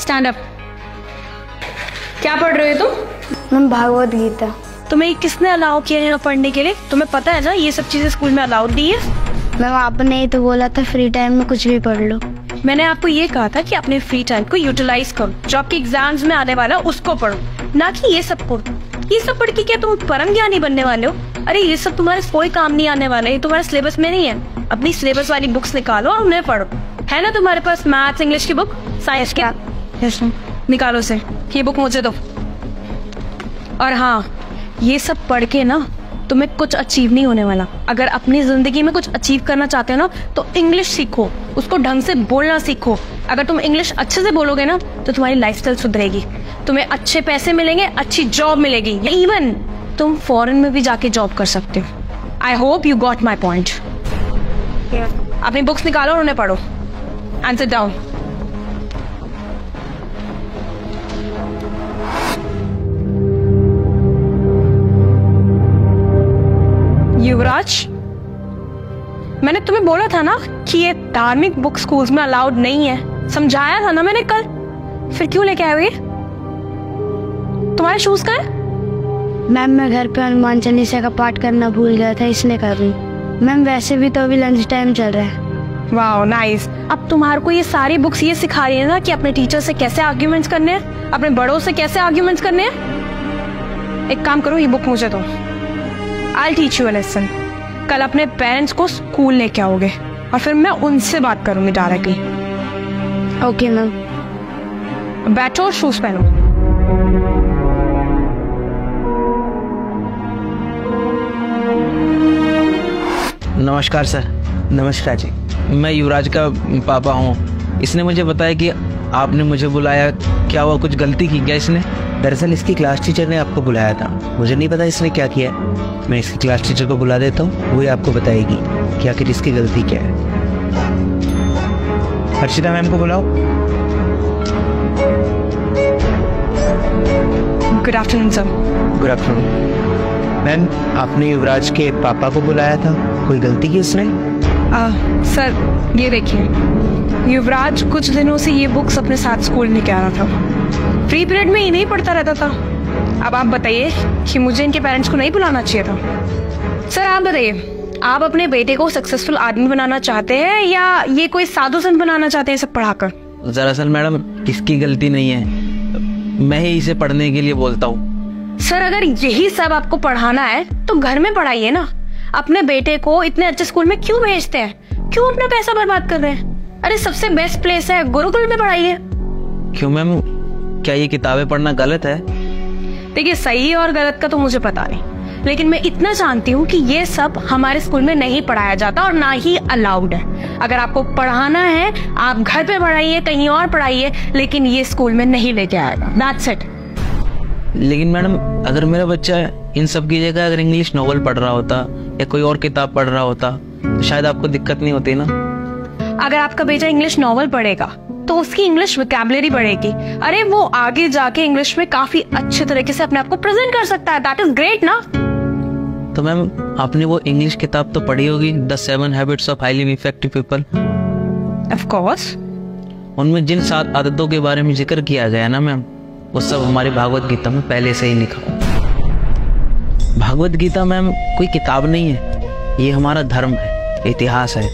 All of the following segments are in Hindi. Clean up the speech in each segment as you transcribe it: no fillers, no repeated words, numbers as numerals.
Stand up. क्या पढ़ रहे हो तुम? मैम भागवत गीता। तुम्हें किसने अलाउ किया है पढ़ने के लिए? तुम्हें पता है ना ये सब चीजें स्कूल में अलाउड नहीं है। मैम आपने ही तो बोला था फ्री टाइम में कुछ भी पढ़ लो। मैंने आपको ये कहा था कि अपने फ्री टाइम को यूटिलाइज करो, जो आपके एग्जाम्स में आने वाला उसको पढ़ो, ना कि ये सब पढ़ो। ये सब पढ़ के क्या तुम परम ज्ञानी बनने वाले हो? अरे ये सब तुम्हारे कोई काम नहीं आने वाला है, तुम्हारे सिलेबस में नहीं है। अपनी सिलेबस वाली बुक्स निकालो और उन्हें पढ़ो। है ना तुम्हारे पास मैथ्स इंग्लिश की बुक, साइंस की? Yes ma'am. निकालो से, ये बुक मुझे दो। और हाँ, ये सब पढ़ के ना तुम्हें कुछ अचीव नहीं होने वाला। अगर अपनी जिंदगी में कुछ अचीव करना चाहते हो ना तो इंग्लिश सीखो, उसको ढंग से बोलना सीखो। अगर तुम इंग्लिश अच्छे से बोलोगे ना तो तुम्हारी लाइफस्टाइल सुधरेगी, तुम्हें अच्छे पैसे मिलेंगे, अच्छी जॉब मिलेगी, इवन तुम फॉरेन में भी जाके जॉब कर सकते हो। I hope you got my point. अपनी बुक्स निकालो और उन्हें पढ़ो। And sit down. युवराज, मैंने तुम्हें बोला था ना कि ये धार्मिक बुक स्कूल्स में अलाउड नहीं है। समझाया था ना मैंने कल, फिर क्यों लेके आए हो ये? तुम्हारे शूज कहाँ है? मैम मैं घर पे हनुमान चालीसा का पाठ करना भूल गया था, इसलिए कर रही हूँ। मैम वैसे भी तो अभी लंच टाइम चल रहा है। वाह नाइस। अब तुम्हारे को ये सारी बुक्स ये सिखा रही है ना कि अपने टीचर से कैसे आर्ग्यूमेंट्स करने हैं, अपने बड़ों से कैसे आर्ग्यूमेंट्स करने हैं। एक काम करो, ये बुक मुझे दो। I'll teach you a lesson। कल अपने पेरेंट्स को स्कूल लेके आओगे और फिर मैं उनसे बात करूंगी डायरेक्टली। Okay ma'am. बैठो और शूज पहनो। नमस्कार सर। नमस्कार जी। मैं युवराज का पापा हूँ। इसने मुझे बताया कि आपने मुझे बुलाया। क्या हुआ, कुछ गलती की क्या इसने? दरअसल इसकी क्लास टीचर ने आपको बुलाया था, मुझे नहीं पता इसने क्या किया। मैं इसकी क्लास टीचर को बुला देता हूँ, वही आपको बताएगी कि आखिर इसकी गलती क्या है। हर्षिता मैम को बुलाओ। Good afternoon sir. Good afternoon ma'am. आपने युवराज के पापा को बुलाया था, कोई गलती की उसने? सर ये देखिए, युवराज कुछ दिनों से ये बुक्स अपने साथ स्कूल लेके आ रहा था। फ्री पीरियड में इन्हें पढ़ता रहता था। अब आप बताइए कि मुझे इनके पेरेंट्स को नहीं बुलाना चाहिए था। सर आप बताइए, आप अपने बेटे को सक्सेसफुल आदमी बनाना चाहते हैं या ये कोई साधु संत बनाना चाहते हैं सब पढ़ाकर? दरअसल मैडम इसकी गलती नहीं है, मैं ही इसे पढ़ने के लिए बोलता हूँ। सर अगर यही सब आपको पढ़ाना है तो घर में पढ़ाइए ना। अपने बेटे को इतने अच्छे स्कूल में क्यों भेजते हैं? क्यों अपना पैसा बर्बाद कर रहे हैं? अरे सबसे बेस्ट प्लेस है, गुरुकुल में पढ़ाइए। क्यों मैम, क्या ये किताबें पढ़ना गलत है? देखिए सही और गलत का तो मुझे पता नहीं, लेकिन मैं इतना जानती हूँ कि ये सब हमारे स्कूल में नहीं पढ़ाया जाता और ना ही अलाउड है। अगर आपको पढ़ाना है आप घर पे पढ़ाइए, कहीं और पढ़ाइए, लेकिन ये स्कूल में नहीं लेके आएगा। That's it. लेकिन मैडम अगर मेरा बच्चा इन सब की जगह अगर इंग्लिश नॉवल पढ़ रहा होता या कोई और किताब पढ़ रहा होता तो शायद आपको दिक्कत नहीं होती ना। अगर आपका बेटा इंग्लिश नॉवल पढ़ेगा तो उसकी इंग्लिश वोकैबुलरी बढ़ेगी। अरे वो आगे जाके इंग्लिश में काफी अच्छे तरीके से अपने आप को प्रेजेंट कर सकता है। दैट इज ग्रेट ना। तो मैम आपने वो इंग्लिश किताब तो पढ़ी होगी, the 7 habits of highly effective people. Of course. उनमें जिन 7 आदतों के बारे में जिक्र किया गया ना मैम, वो सब हमारी भागवत गीता में पहले से ही लिखा। भागवत गीता मैम कोई किताब नहीं है, ये हमारा धर्म है, इतिहास है।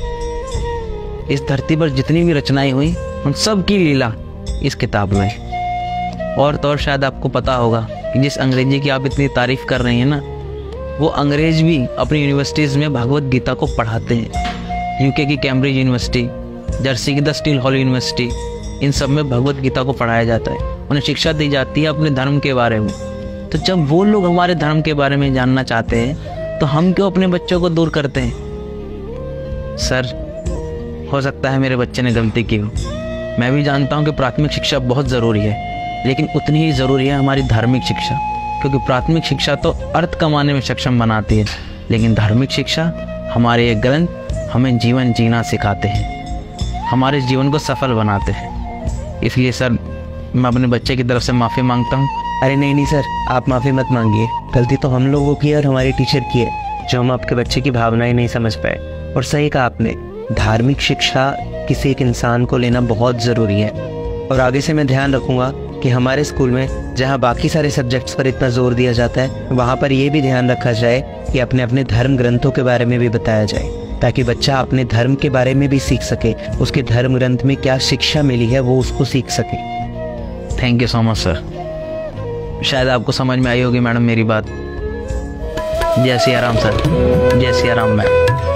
इस धरती पर जितनी भी रचनाएं हुई उन सब की लीला इस किताब में। और तो और शायद आपको पता होगा कि जिस अंग्रेजी की आप इतनी तारीफ कर रही हैं ना, वो अंग्रेज भी अपनी यूनिवर्सिटीज में भागवत गीता को पढ़ाते हैं। यूके की कैम्ब्रिज यूनिवर्सिटी, जर्सी की द स्टील हॉल यूनिवर्सिटी, इन सब में भगवत गीता को पढ़ाया जाता है। उन्हें शिक्षा दी जाती है अपने धर्म के बारे में। तो जब वो लोग हमारे धर्म के बारे में जानना चाहते हैं तो हम क्यों अपने बच्चों को दूर करते हैं? सर हो सकता है मेरे बच्चे ने गलती की हो। मैं भी जानता हूँ कि प्राथमिक शिक्षा बहुत ज़रूरी है, लेकिन उतनी ही ज़रूरी है हमारी धार्मिक शिक्षा। क्योंकि प्राथमिक शिक्षा तो अर्थ कमाने में सक्षम बनाती है, लेकिन धार्मिक शिक्षा हमारे ये ग्रंथ हमें जीवन जीना सिखाते हैं, हमारे जीवन को सफल बनाते हैं। इसलिए सर मैं अपने बच्चे की तरफ से माफ़ी मांगता हूँ। अरे नहीं सर, आप माफ़ी मत मांगिए। गलती तो हम लोगों की और हमारे टीचर की है, जो हम आपके बच्चे की भावनाएं नहीं समझ पाए। और सही कहा आपने, धार्मिक शिक्षा किसी एक इंसान को लेना बहुत ज़रूरी है। और आगे से मैं ध्यान रखूंगा कि हमारे स्कूल में जहाँ बाकी सारे सब्जेक्ट्स पर इतना जोर दिया जाता है, वहाँ पर ये भी ध्यान रखा जाए कि अपने अपने धर्म ग्रंथों के बारे में भी बताया जाए, ताकि बच्चा अपने धर्म के बारे में भी सीख सके, उसके धर्म ग्रंथ में क्या शिक्षा मिली है वो उसको सीख सके। Thank you so much sir. शायद आपको समझ में आई होगी मैडम मेरी बात। जय सिया राम सर। जय सिया राम मैम।